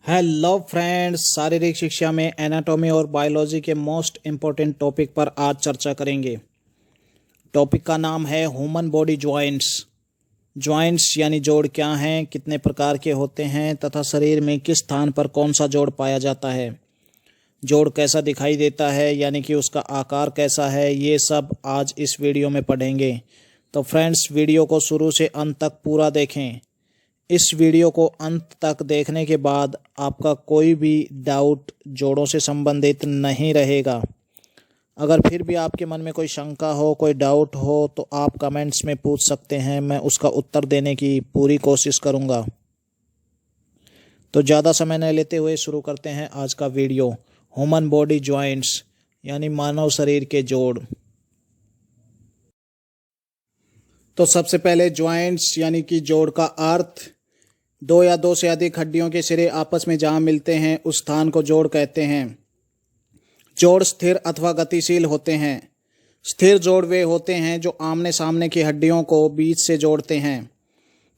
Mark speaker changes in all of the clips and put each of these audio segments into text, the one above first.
Speaker 1: Hello friends, शारीरिक शिक्षा में एनाटॉमी और बायोलॉजी के मोस्ट इम्पोर्टेंट टॉपिक पर आज चर्चा करेंगे। टॉपिक का नाम है ह्यूमन बॉडी जॉइंट्स। जॉइंट्स यानी जोड़ क्या हैं, कितने प्रकार के होते हैं तथा शरीर में किस स्थान पर कौन सा जोड़ पाया जाता है, जोड़ कैसा दिखाई देता है यानी कि उसका आकार कैसा है, ये सब आज इस वीडियो में पढ़ेंगे। तो फ्रेंड्स, वीडियो को शुरू से अंत तक पूरा देखें। इस वीडियो को अंत तक देखने के बाद आपका कोई भी डाउट जोड़ों से संबंधित नहीं रहेगा। अगर फिर भी आपके मन में कोई शंका हो, कोई डाउट हो तो आप कमेंट्स में पूछ सकते हैं, मैं उसका उत्तर देने की पूरी कोशिश करूंगा। तो ज़्यादा समय न लेते हुए शुरू करते हैं आज का वीडियो। ह्यूमन बॉडी जॉइंट्स यानी मानव शरीर के जोड़। तो सबसे पहले जॉइंट्स यानी कि जोड़ का अर्थ, दो या दो से अधिक हड्डियों के सिरे आपस में जहां मिलते हैं उस स्थान को जोड़ कहते हैं। जोड़ स्थिर अथवा गतिशील होते हैं। स्थिर जोड़ वे होते हैं जो आमने सामने की हड्डियों को बीच से जोड़ते हैं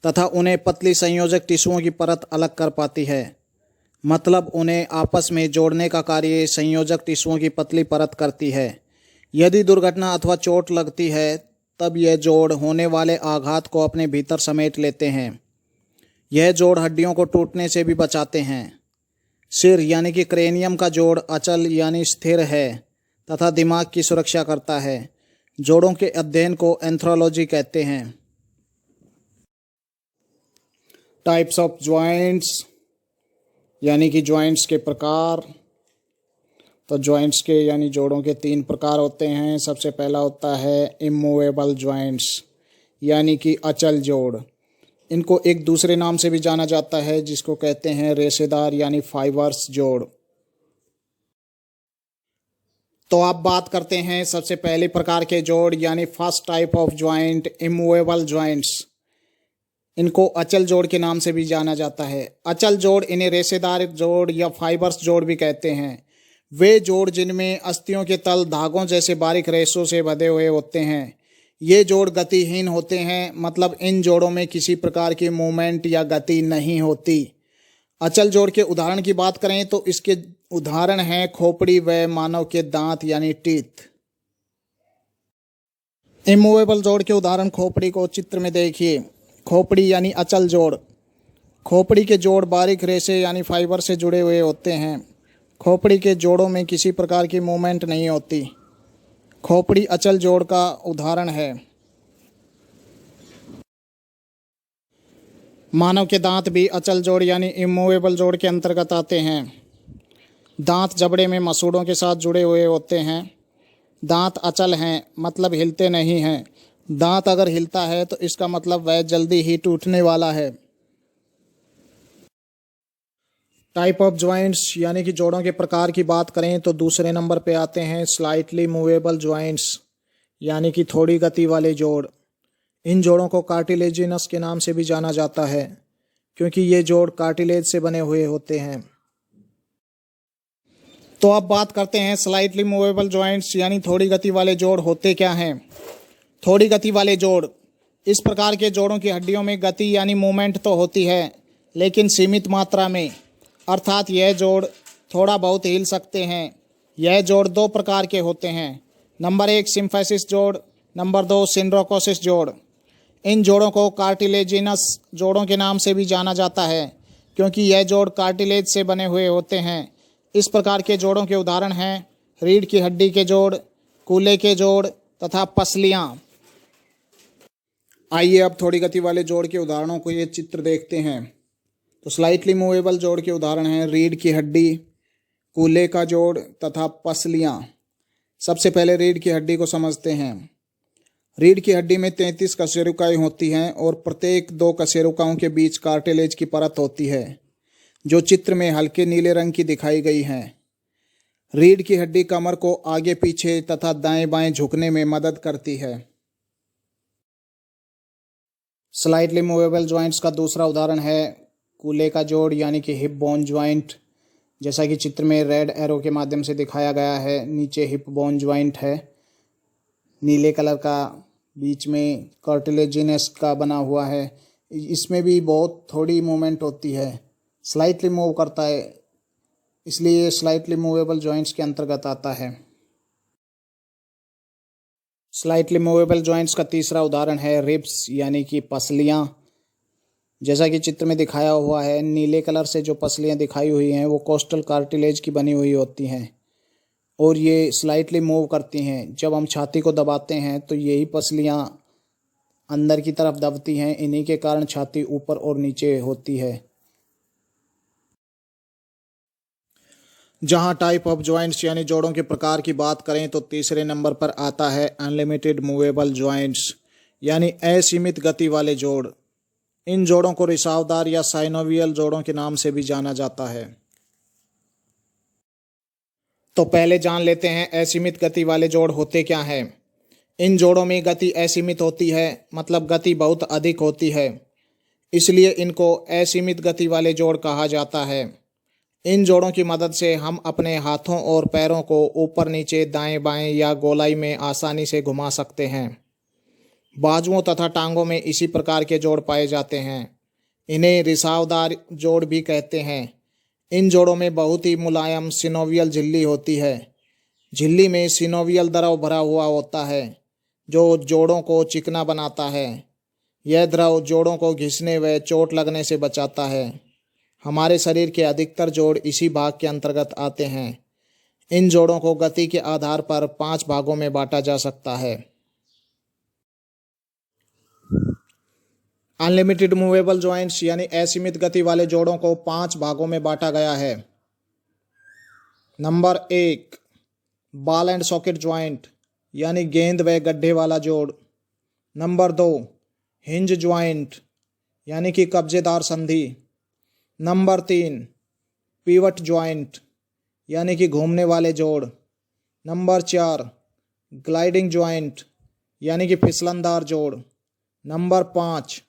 Speaker 1: तथा उन्हें पतली संयोजक टिश्यूओं की परत अलग कर पाती है। मतलब उन्हें आपस में जोड़ने का कार्य संयोजक टिश्यूओं की पतली परत करती है। यदि दुर्घटना अथवा चोट लगती है तब यह जोड़ होने वाले आघात को अपने भीतर समेट लेते हैं। यह जोड़ हड्डियों को टूटने से भी बचाते हैं। सिर यानी कि क्रेनियम का जोड़ अचल यानी स्थिर है तथा दिमाग की सुरक्षा करता है। जोड़ों के अध्ययन को एंथ्रोलॉजी कहते हैं। टाइप्स ऑफ जॉइंट्स यानी कि जॉइंट्स के प्रकार। तो जॉइंट्स के यानी जोड़ों के 3 प्रकार होते हैं। सबसे पहला होता है इमूवेबल जॉइंट्स यानी कि अचल जोड़। इनको एक दूसरे नाम से भी जाना जाता है जिसको कहते हैं रेशेदार यानी फाइबर्स जोड़। तो अब बात करते हैं सबसे पहले प्रकार के जोड़ यानी first type of joint, immovable joints. इनको अचल जोड़ के नाम से भी जाना जाता है। अचल जोड़ इन्हें रेशेदार जोड़ या फाइबर्स जोड़ भी कहते हैं। वे जोड़ जिनमें अस्थियों के तल धागों जैसे बारीक रेशों से बंधे हुए होते हैं। ये जोड़ गतिहीन होते हैं, मतलब इन जोड़ों में किसी प्रकार की मूवमेंट या गति नहीं होती। अचल जोड़ के उदाहरण की बात करें तो इसके उदाहरण हैं खोपड़ी व मानव के दांत यानी टीथ। इमूवेबल जोड़ के उदाहरण खोपड़ी को चित्र में देखिए। खोपड़ी यानी अचल जोड़। खोपड़ी के जोड़ बारीक रेशे यानी फाइबर से जुड़े हुए होते हैं। खोपड़ी के जोड़ों में किसी प्रकार की मूवमेंट नहीं होती। खोपड़ी अचल जोड़ का उदाहरण है। मानव के दांत भी अचल जोड़ यानी इमूवेबल जोड़ के अंतर्गत आते हैं। दांत जबड़े में मसूड़ों के साथ जुड़े हुए होते हैं। दांत अचल हैं, मतलब हिलते नहीं हैं। दांत अगर हिलता है तो इसका मतलब वह जल्दी ही टूटने वाला है। टाइप ऑफ जॉइंट्स यानी कि जोड़ों के प्रकार की बात करें तो दूसरे नंबर पे आते हैं स्लाइटली मूवेबल जॉइंट्स यानी कि थोड़ी गति वाले जोड़। इन जोड़ों को कार्टिलेजिनस के नाम से भी जाना जाता है क्योंकि ये जोड़ कार्टिलेज से बने हुए होते हैं। तो अब बात करते हैं स्लाइटली मूवेबल जॉइंट्स यानी थोड़ी गति वाले जोड़ होते क्या हैं। थोड़ी गति वाले जोड़, इस प्रकार के जोड़ों की हड्डियों में गति यानी मूवमेंट तो होती है लेकिन सीमित मात्रा में, अर्थात यह जोड़ थोड़ा बहुत हिल सकते हैं। यह जोड़ 2 प्रकार के होते हैं। नंबर 1 सिम्फेसिस जोड़, नंबर 2 सिंड्रोकोसिस जोड़। इन जोड़ों को कार्टिलेजिनस जोड़ों के नाम से भी जाना जाता है क्योंकि यह जोड़ कार्टिलेज से बने हुए होते हैं। इस प्रकार के जोड़ों के उदाहरण हैं रीढ़ की हड्डी के जोड़, कूल्हे के जोड़ तथा पसलियाँ। आइए अब थोड़ी गति वाले जोड़ के उदाहरणों को ये चित्र देखते हैं। तो स्लाइटली मूवेबल जोड़ के उदाहरण हैं रीढ़ की हड्डी, कूल्हे का जोड़ तथा पसलियाँ। सबसे पहले रीढ़ की हड्डी को समझते हैं। रीढ़ की हड्डी में 33 कशेरुकाएं होती हैं और प्रत्येक 2 कशेरुकाओं के बीच कार्टिलेज की परत होती है जो चित्र में हल्के नीले रंग की दिखाई गई है। रीढ़ की हड्डी कमर को आगे पीछे तथा दाएं बाएं झुकने में मदद करती है। स्लाइटली मूवेबल जॉइंट्स का दूसरा उदाहरण है कूल्हे का जोड़ यानी कि हिप बोन जॉइंट। जैसा कि चित्र में रेड एरो के माध्यम से दिखाया गया है, नीचे हिप बोन जॉइंट है नीले कलर का, बीच में कार्टिलेजिनस का बना हुआ है। इसमें भी बहुत थोड़ी मूवमेंट होती है। स्लाइटली मूव करता है, इसलिए ये स्लाइटली मूवेबल जॉइंट्स के अंतर्गत आता है। स्लाइटली मूवेबल जॉइंट्स का तीसरा उदाहरण है रिब्स यानी कि पसलियाँ। जैसा कि चित्र में दिखाया हुआ है, नीले कलर से जो पसलियाँ दिखाई हुई हैं वो कोस्टल कार्टिलेज की बनी हुई होती हैं और ये स्लाइटली मूव करती हैं। जब हम छाती को दबाते हैं तो यही पसलियाँ अंदर की तरफ दबती हैं, इन्हीं के कारण छाती ऊपर और नीचे होती है। जहां टाइप ऑफ जॉइंट्स यानी जोड़ों के प्रकार की बात करें तो तीसरे नंबर पर आता है अनलिमिटेड मूवेबल जॉइंट्स यानी असीमित गति वाले जोड़। इन जोड़ों को रिसावदार या साइनोवियल जोड़ों के नाम से भी जाना जाता है। तो पहले जान लेते हैं असीमित गति वाले जोड़ होते क्या हैं। इन जोड़ों में गति असीमित होती है, मतलब गति बहुत अधिक होती है, इसलिए इनको असीमित गति वाले जोड़ कहा जाता है। इन जोड़ों की मदद से हम अपने हाथों और पैरों को ऊपर नीचे, दाएं बाएं या गोलाई में आसानी से घुमा सकते हैं। बाजुओं तथा टांगों में इसी प्रकार के जोड़ पाए जाते हैं। इन्हें रिसावदार जोड़ भी कहते हैं। इन जोड़ों में बहुत ही मुलायम सिनोवियल झिल्ली होती है। झिल्ली में सिनोवियल द्रव भरा हुआ होता है जो जोड़ों को चिकना बनाता है। यह द्रव जोड़ों को घिसने व चोट लगने से बचाता है। हमारे शरीर के अधिकतर जोड़ इसी भाग के अंतर्गत आते हैं। इन जोड़ों को गति के आधार पर 5 भागों में बांटा जा सकता है। अनलिमिटेड मूवेबल जॉइंट्स यानी असीमित गति वाले जोड़ों को 5 भागों में बांटा गया है। Number 1, ball and socket joint यानी गेंद व गड्ढे वाला जोड़। नंबर 2, हिंज जॉइंट यानी कि कब्जेदार संधि। नंबर 3, पिवट जॉइंट यानी कि घूमने वाले जोड़। नंबर 4, ग्लाइडिंग जॉइंट यानी कि फिसलनदार जोड़। नंबर 5,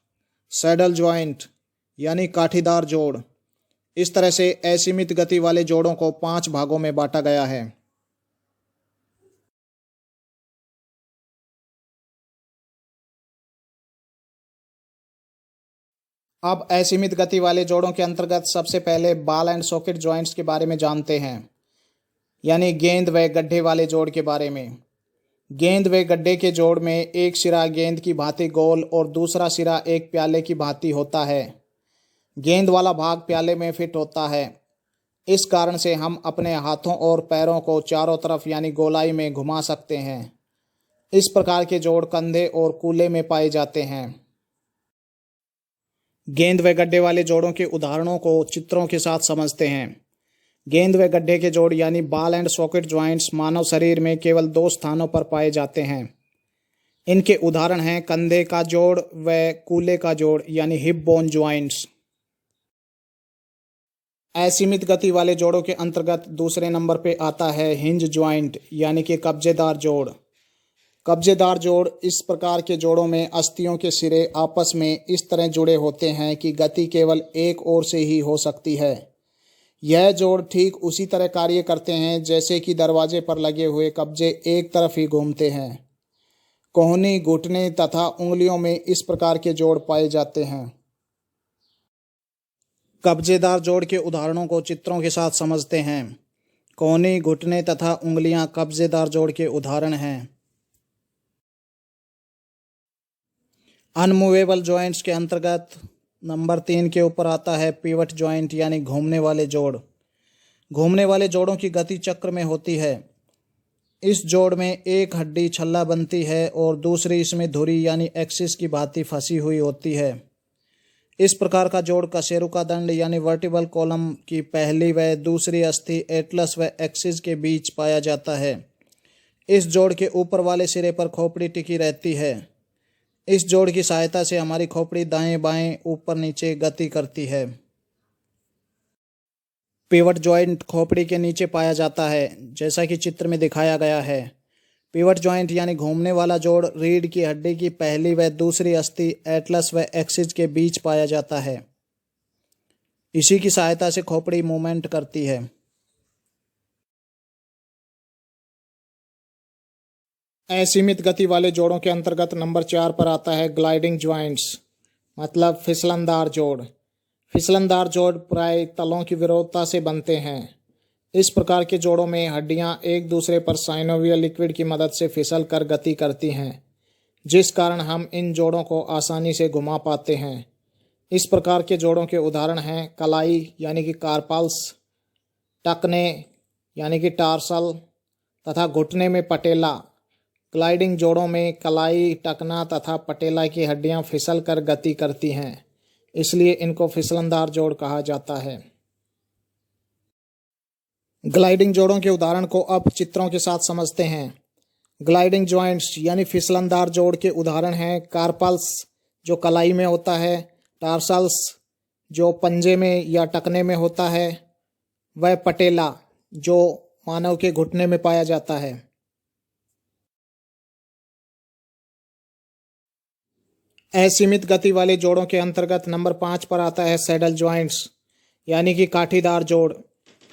Speaker 1: सैडल जॉइंट यानी काठीदार जोड़। इस तरह से असीमित गति वाले जोड़ों को 5 भागों में बांटा गया है। अब असीमित गति वाले जोड़ों के अंतर्गत सबसे पहले बॉल एंड सॉकेट जॉइंट्स के बारे में जानते हैं, यानी गेंद व गड्ढे वाले जोड़ के बारे में। गेंद व गड्ढे के जोड़ में एक सिरा गेंद की भांति गोल और दूसरा सिरा एक प्याले की भांति होता है। गेंद वाला भाग प्याले में फिट होता है। इस कारण से हम अपने हाथों और पैरों को चारों तरफ यानी गोलाई में घुमा सकते हैं। इस प्रकार के जोड़ कंधे और कूल्हे में पाए जाते हैं। गेंद व गड्ढे वाले जोड़ों के उदाहरणों को चित्रों के साथ समझते हैं। गेंद व गड्ढे के जोड़ यानी बॉल एंड सॉकेट जॉइंट्स मानव शरीर में केवल 2 स्थानों पर पाए जाते हैं। इनके उदाहरण हैं कंधे का जोड़ व कूल्हे का जोड़ यानी हिप बोन जॉइंट्स। असीमित गति वाले जोड़ों के अंतर्गत दूसरे नंबर पे आता है हिंज जॉइंट यानी कि कब्जेदार जोड़। कब्जेदार जोड़ इस प्रकार के जोड़ों में अस्थियों के सिरे आपस में इस तरह जुड़े होते हैं कि गति केवल एक ओर से ही हो सकती है। यह जोड़ ठीक उसी तरह कार्य करते हैं जैसे कि दरवाजे पर लगे हुए कब्जे एक तरफ ही घूमते हैं। कोहनी, घुटने तथा उंगलियों में इस प्रकार के जोड़ पाए जाते हैं। कब्जेदार जोड़ के उदाहरणों को चित्रों के साथ समझते हैं। कोहनी, घुटने तथा उंगलियां कब्जेदार जोड़ के उदाहरण हैं। अनमूवेबल जॉइंट्स के अंतर्गत नंबर 3 के ऊपर आता है पिवट जॉइंट यानी घूमने वाले जोड़। घूमने वाले जोड़ों की गति चक्र में होती है। इस जोड़ में एक हड्डी छल्ला बनती है और दूसरी इसमें धुरी यानी एक्सिस की भांति फंसी हुई होती है। इस प्रकार का जोड़ कशेरुका दंड यानी वर्टिबल कॉलम की पहली व दूसरी अस्थि एटलस व एक्सिस के बीच पाया जाता है। इस जोड़ के ऊपर वाले सिरे पर खोपड़ी टिकी रहती है। इस जोड़ की सहायता से हमारी खोपड़ी दाएं बाएं ऊपर नीचे गति करती है। पिवट जॉइंट खोपड़ी के नीचे पाया जाता है, जैसा कि चित्र में दिखाया गया है। पिवट जॉइंट यानी घूमने वाला जोड़ रीढ़ की हड्डी की पहली व दूसरी अस्थि एटलस व एक्सिस के बीच पाया जाता है। इसी की सहायता से खोपड़ी मूवमेंट करती है। असीमित गति वाले जोड़ों के अंतर्गत नंबर 4 पर आता है ग्लाइडिंग जॉइंट्स, मतलब फिसलनदार जोड़। फिसलनदार जोड़ प्राय तलों की विरोधता से बनते हैं। इस प्रकार के जोड़ों में हड्डियां एक दूसरे पर साइनोवियल लिक्विड की मदद से फिसल कर गति करती हैं, जिस कारण हम इन जोड़ों को आसानी से घुमा पाते हैं। इस प्रकार के जोड़ों के उदाहरण हैं कलाई यानी कि कार्पल्स, टकने यानी कि टार्सल तथा घुटने में पटेला। ग्लाइडिंग जोड़ों में कलाई, टकना तथा पटेला की हड्डियां फिसल कर गति करती हैं, इसलिए इनको फिसलनदार जोड़ कहा जाता है। ग्लाइडिंग जोड़ों के उदाहरण को अब चित्रों के साथ समझते हैं। ग्लाइडिंग जॉइंट्स यानी फिसलनदार जोड़ के उदाहरण हैं कार्पल्स जो कलाई में होता है, टार्सल्स जो पंजे में या टकने में होता है, वह पटेला जो मानव के घुटने में पाया जाता है। असीमित गति वाले जोड़ों के अंतर्गत नंबर 5 पर आता है सैडल जॉइंट्स यानी कि काठीदार जोड़।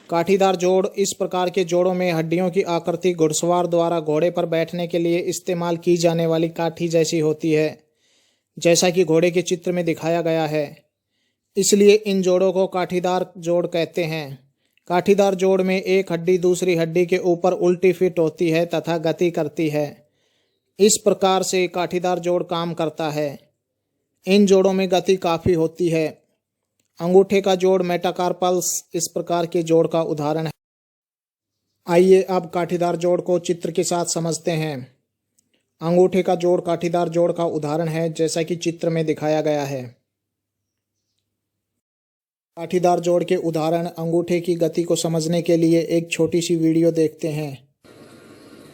Speaker 1: काठीदार जोड़ इस प्रकार के जोड़ों में हड्डियों की आकृति घुड़सवार द्वारा घोड़े पर बैठने के लिए इस्तेमाल की जाने वाली काठी जैसी होती है, जैसा कि घोड़े के चित्र में दिखाया गया है। इसलिए इन जोड़ों को काठीदार जोड़ कहते हैं। काठीदार जोड़ में एक हड्डी दूसरी हड्डी के ऊपर उल्टी फिट होती है तथा गति करती है। इस प्रकार से काठीदार जोड़ काम करता है। इन जोड़ों में गति काफ़ी होती है। अंगूठे का जोड़ मेटाकार्पल्स इस प्रकार के जोड़ का उदाहरण है। आइए अब काठीदार जोड़ को चित्र के साथ समझते हैं। अंगूठे का जोड़ काठीदार जोड़ का उदाहरण है, जैसा कि चित्र में दिखाया गया है। काठीदार जोड़ के उदाहरण अंगूठे की गति को समझने के लिए एक छोटी सी वीडियो देखते हैं।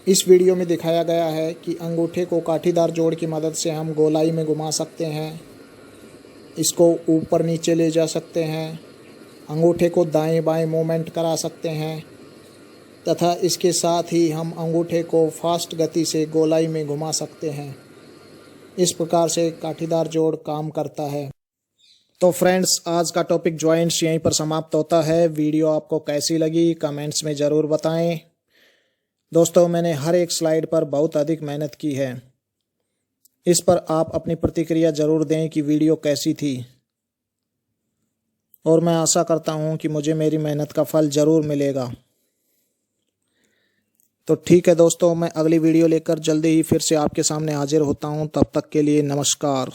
Speaker 1: इस वीडियो में दिखाया गया है कि अंगूठे को काठीदार जोड़ की मदद से हम गोलाई में घुमा सकते हैं, इसको ऊपर नीचे ले जा सकते हैं, अंगूठे को दाएं बाएं मूवमेंट करा सकते हैं तथा इसके साथ ही हम अंगूठे को फास्ट गति से गोलाई में घुमा सकते हैं। इस प्रकार से काठीदार जोड़ काम करता है। तो फ्रेंड्स, आज का टॉपिक जॉइंट्स यहीं पर समाप्त होता है। वीडियो आपको कैसी लगी कमेंट्स में ज़रूर बताएं। दोस्तों, मैंने हर एक स्लाइड पर बहुत अधिक मेहनत की है। इस पर आप अपनी प्रतिक्रिया ज़रूर दें कि वीडियो कैसी थी, और मैं आशा करता हूं कि मुझे मेरी मेहनत का फल ज़रूर मिलेगा। तो ठीक है दोस्तों, मैं अगली वीडियो लेकर जल्दी ही फिर से आपके सामने हाजिर होता हूं। तब तक के लिए नमस्कार।